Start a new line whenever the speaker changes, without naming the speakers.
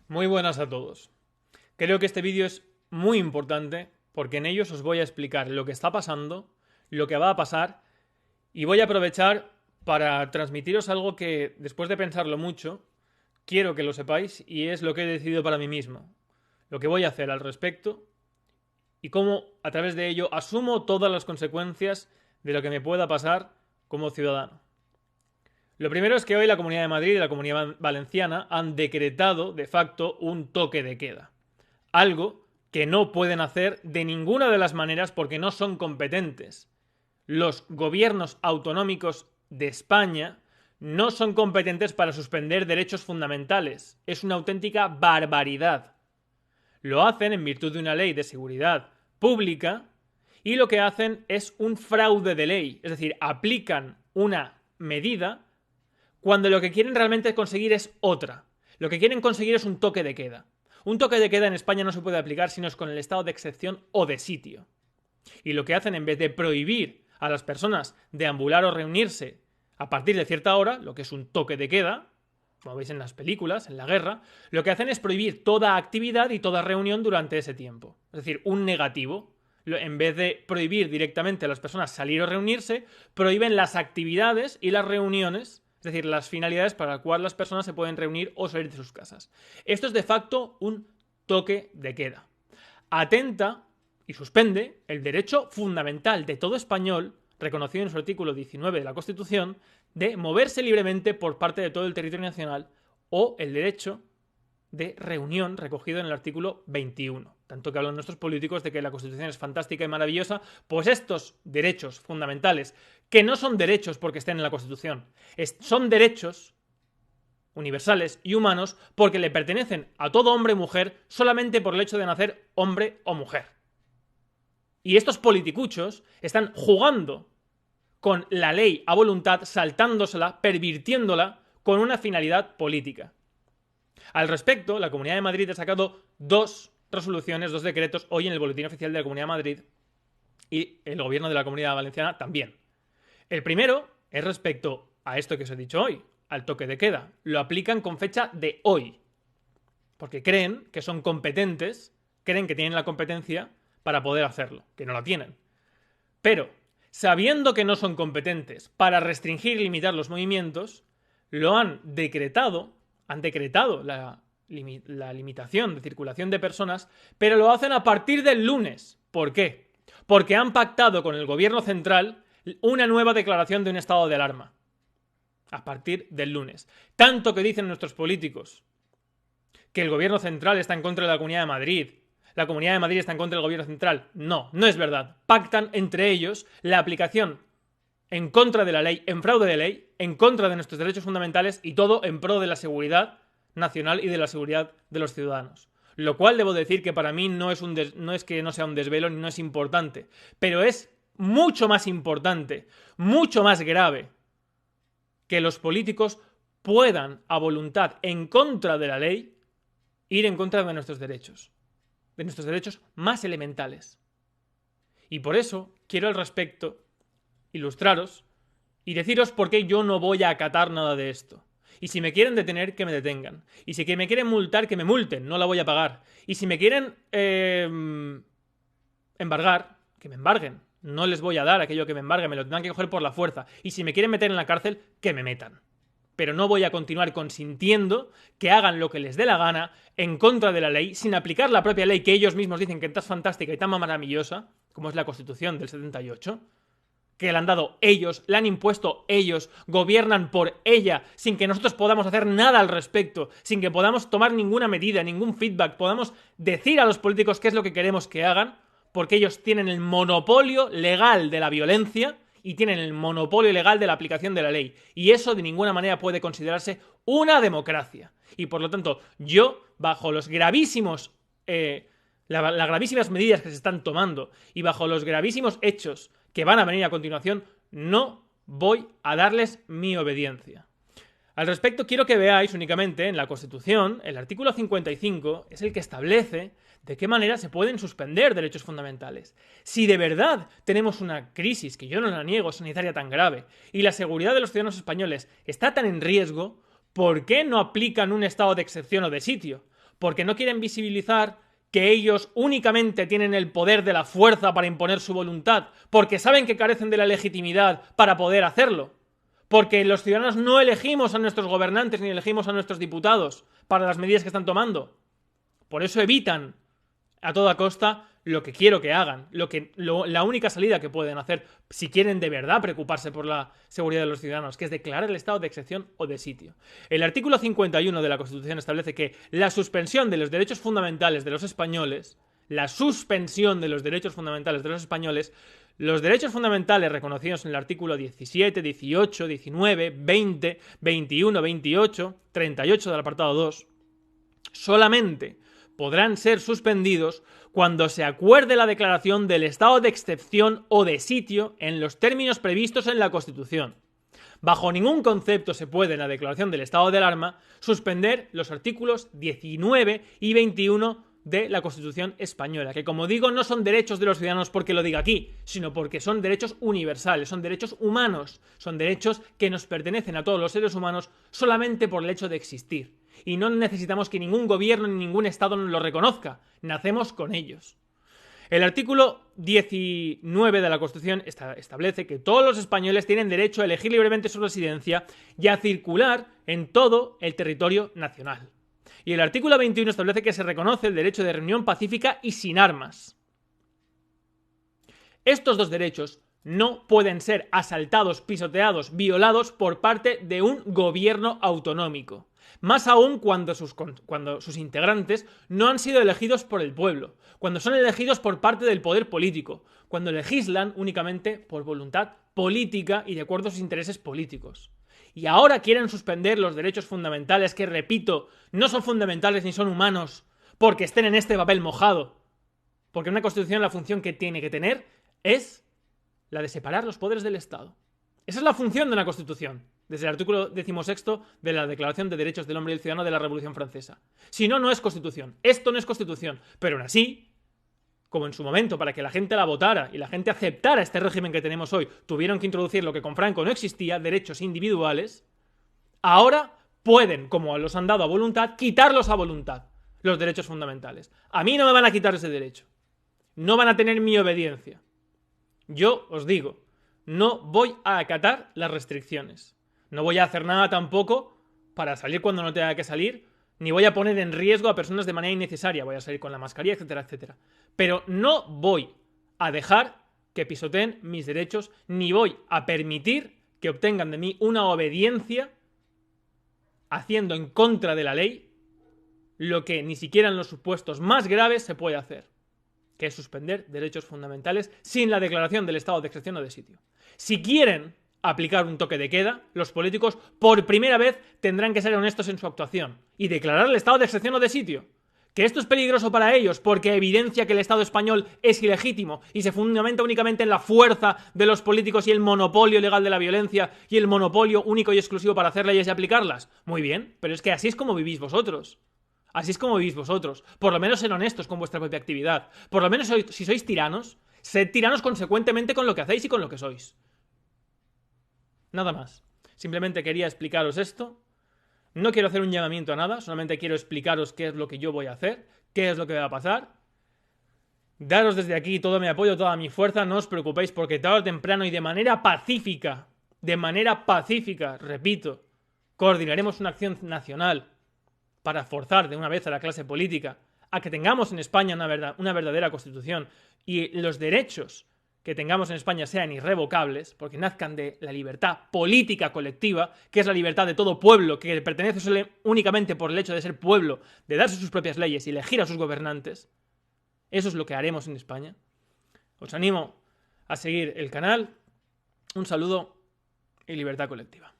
Muy buenas a todos. Creo que este vídeo es muy importante porque en ellos os voy a explicar lo que está pasando, lo que va a pasar y voy a aprovechar para transmitiros algo que, después de pensarlo mucho, quiero que lo sepáis y es lo que he decidido para mí mismo, lo que voy a hacer al respecto y cómo a través de ello asumo todas las consecuencias de lo que me pueda pasar como ciudadano. Lo primero es que hoy la Comunidad de Madrid y la Comunidad Valenciana han decretado de facto un toque de queda. Algo que no pueden hacer de ninguna de las maneras porque no son competentes. Los gobiernos autonómicos de España no son competentes para suspender derechos fundamentales. Es una auténtica barbaridad. Lo hacen en virtud de una ley de seguridad pública y lo que hacen es un fraude de ley. Es decir, aplican una medida cuando lo que quieren realmente conseguir es otra. Lo que quieren conseguir es un toque de queda. Un toque de queda en España no se puede aplicar si no es con el estado de excepción o de sitio. Y lo que hacen, en vez de prohibir a las personas deambular o reunirse a partir de cierta hora, lo que es un toque de queda, como veis en las películas, en la guerra, lo que hacen es prohibir toda actividad y toda reunión durante ese tiempo. Es decir, un negativo. En vez de prohibir directamente a las personas salir o reunirse, prohíben las actividades y las reuniones, es decir, las finalidades para las cuales las personas se pueden reunir o salir de sus casas. Esto es de facto un toque de queda. Atenta y suspende el derecho fundamental de todo español, reconocido en su artículo 19 de la Constitución, de moverse libremente por parte de todo el territorio nacional, o el derecho de reunión recogido en el artículo 21. Tanto que hablan nuestros políticos de que la Constitución es fantástica y maravillosa, pues estos derechos fundamentales, que no son derechos porque estén en la Constitución, son derechos universales y humanos porque le pertenecen a todo hombre y mujer solamente por el hecho de nacer hombre o mujer. Y estos politicuchos están jugando con la ley a voluntad, saltándosela, pervirtiéndola con una finalidad política. Al respecto, la Comunidad de Madrid ha sacado dos resoluciones, dos decretos, hoy en el Boletín Oficial de la Comunidad de Madrid, y el Gobierno de la Comunidad Valenciana también. El primero es respecto a esto que os he dicho hoy, al toque de queda. Lo aplican con fecha de hoy, porque creen que son competentes, creen que tienen la competencia para poder hacerlo, que no la tienen. Pero, sabiendo que no son competentes para restringir y limitar los movimientos, lo han decretado la limitación de circulación de personas, pero lo hacen a partir del lunes. ¿Por qué? Porque han pactado con el gobierno central una nueva declaración de un estado de alarma. A partir del lunes. Tanto que dicen nuestros políticos que el gobierno central está en contra de la Comunidad de Madrid, la Comunidad de Madrid está en contra del gobierno central. No, no es verdad. Pactan entre ellos la aplicación en contra de la ley, en fraude de ley, en contra de nuestros derechos fundamentales y todo en pro de la seguridad nacional y de la seguridad de los ciudadanos. Lo cual debo decir que para mí no es que no sea un desvelo ni no es importante, pero es mucho más importante, mucho más grave que los políticos puedan a voluntad en contra de la ley ir en contra de nuestros derechos más elementales. Y por eso quiero al respecto ilustraros y deciros por qué yo no voy a acatar nada de esto. Y si me quieren detener, que me detengan. Y si me quieren multar, que me multen, no la voy a pagar. Y si me quieren embargar, que me embarguen. No les voy a dar aquello que me embargue, me lo tendrán que coger por la fuerza. Y si me quieren meter en la cárcel, que me metan. Pero no voy a continuar consintiendo que hagan lo que les dé la gana en contra de la ley, sin aplicar la propia ley que ellos mismos dicen que es tan fantástica y tan maravillosa, como es la Constitución del 78, que la han dado ellos, la han impuesto ellos, gobiernan por ella, sin que nosotros podamos hacer nada al respecto, sin que podamos tomar ninguna medida, ningún feedback, podamos decir a los políticos qué es lo que queremos que hagan, porque ellos tienen el monopolio legal de la violencia y tienen el monopolio legal de la aplicación de la ley. Y eso de ninguna manera puede considerarse una democracia. Y por lo tanto, yo, bajo los gravísimos las gravísimas medidas que se están tomando y bajo los gravísimos hechos que van a venir a continuación, no voy a darles mi obediencia. Al respecto, quiero que veáis únicamente en la Constitución, el artículo 55 es el que establece de qué manera se pueden suspender derechos fundamentales. Si de verdad tenemos una crisis, que yo no la niego, sanitaria tan grave, y la seguridad de los ciudadanos españoles está tan en riesgo, ¿por qué no aplican un estado de excepción o de sitio? porque no quieren visibilizar que ellos únicamente tienen el poder de la fuerza para imponer su voluntad, porque saben que carecen de la legitimidad para poder hacerlo, porque los ciudadanos no elegimos a nuestros gobernantes ni elegimos a nuestros diputados para las medidas que están tomando. Por eso evitan a toda costa lo que quiero que hagan, la única salida que pueden hacer si quieren de verdad preocuparse por la seguridad de los ciudadanos, que es declarar el estado de excepción o de sitio. El artículo 51 de la Constitución establece que la suspensión de los derechos fundamentales de los españoles, los derechos fundamentales reconocidos en el artículo 17, 18, 19, 20, 21, 28, 38 del apartado 2, solamente podrán ser suspendidos cuando se acuerde la declaración del estado de excepción o de sitio en los términos previstos en la Constitución. Bajo ningún concepto se puede, en la declaración del estado de alarma, suspender los artículos 19 y 21 de la Constitución española, que, como digo, no son derechos de los ciudadanos porque lo diga aquí, sino porque son derechos universales, son derechos humanos, son derechos que nos pertenecen a todos los seres humanos solamente por el hecho de existir. Y no necesitamos que ningún gobierno ni ningún Estado nos lo reconozca, nacemos con ellos. El artículo 19 de la Constitución establece que todos los españoles tienen derecho a elegir libremente su residencia y a circular en todo el territorio nacional. Y el artículo 21 establece que se reconoce el derecho de reunión pacífica y sin armas. Estos dos derechos no pueden ser asaltados, pisoteados, violados por parte de un gobierno autonómico. Más aún cuando sus integrantes no han sido elegidos por el pueblo, cuando son elegidos por parte del poder político, cuando legislan únicamente por voluntad política y de acuerdo a sus intereses políticos. Y ahora quieren suspender los derechos fundamentales que, repito, no son fundamentales ni son humanos porque estén en este papel mojado. Porque una constitución, la función que tiene que tener es la de separar los poderes del Estado. Esa es la función de una constitución, desde el artículo 16 de la Declaración de Derechos del Hombre y del Ciudadano de la Revolución Francesa. Si no, no es constitución. Esto no es constitución. Pero aún así, como en su momento, para que la gente la votara y la gente aceptara este régimen que tenemos hoy, tuvieron que introducir lo que con Franco no existía, derechos individuales, ahora pueden, como los han dado a voluntad, quitarlos a voluntad, los derechos fundamentales. A mí no me van a quitar ese derecho. No van a tener mi obediencia. Yo os digo, no voy a acatar las restricciones. No voy a hacer nada tampoco para salir cuando no tenga que salir, ni voy a poner en riesgo a personas de manera innecesaria. Voy a salir con la mascarilla, etcétera, etcétera. Pero no voy a dejar que pisoteen mis derechos, ni voy a permitir que obtengan de mí una obediencia haciendo en contra de la ley lo que ni siquiera en los supuestos más graves se puede hacer, que es suspender derechos fundamentales sin la declaración del estado de excepción o de sitio. Si quieren aplicar un toque de queda, los políticos por primera vez tendrán que ser honestos en su actuación y declarar el estado de excepción o de sitio. Que esto es peligroso para ellos porque evidencia que el Estado español es ilegítimo y se fundamenta únicamente en la fuerza de los políticos y el monopolio legal de la violencia y el monopolio único y exclusivo para hacer leyes y aplicarlas. Muy bien, pero es que así es como vivís vosotros. Así es como vivís vosotros. Por lo menos ser honestos con vuestra propia actividad. Por lo menos si sois tiranos, sed tiranos consecuentemente con lo que hacéis y con lo que sois. Nada más. Simplemente quería explicaros esto. No quiero hacer un llamamiento a nada, solamente quiero explicaros qué es lo que yo voy a hacer, qué es lo que va a pasar. Daros desde aquí todo mi apoyo, toda mi fuerza, no os preocupéis porque tarde o temprano y de manera pacífica, repito, coordinaremos una acción nacional para forzar de una vez a la clase política a que tengamos en España una verdadera constitución y los derechos que tengamos en España sean irrevocables, porque nazcan de la libertad política colectiva, que es la libertad de todo pueblo, que pertenece únicamente por el hecho de ser pueblo, de darse sus propias leyes y elegir a sus gobernantes. Eso es lo que haremos en España. Os animo a seguir el canal. Un saludo y libertad colectiva.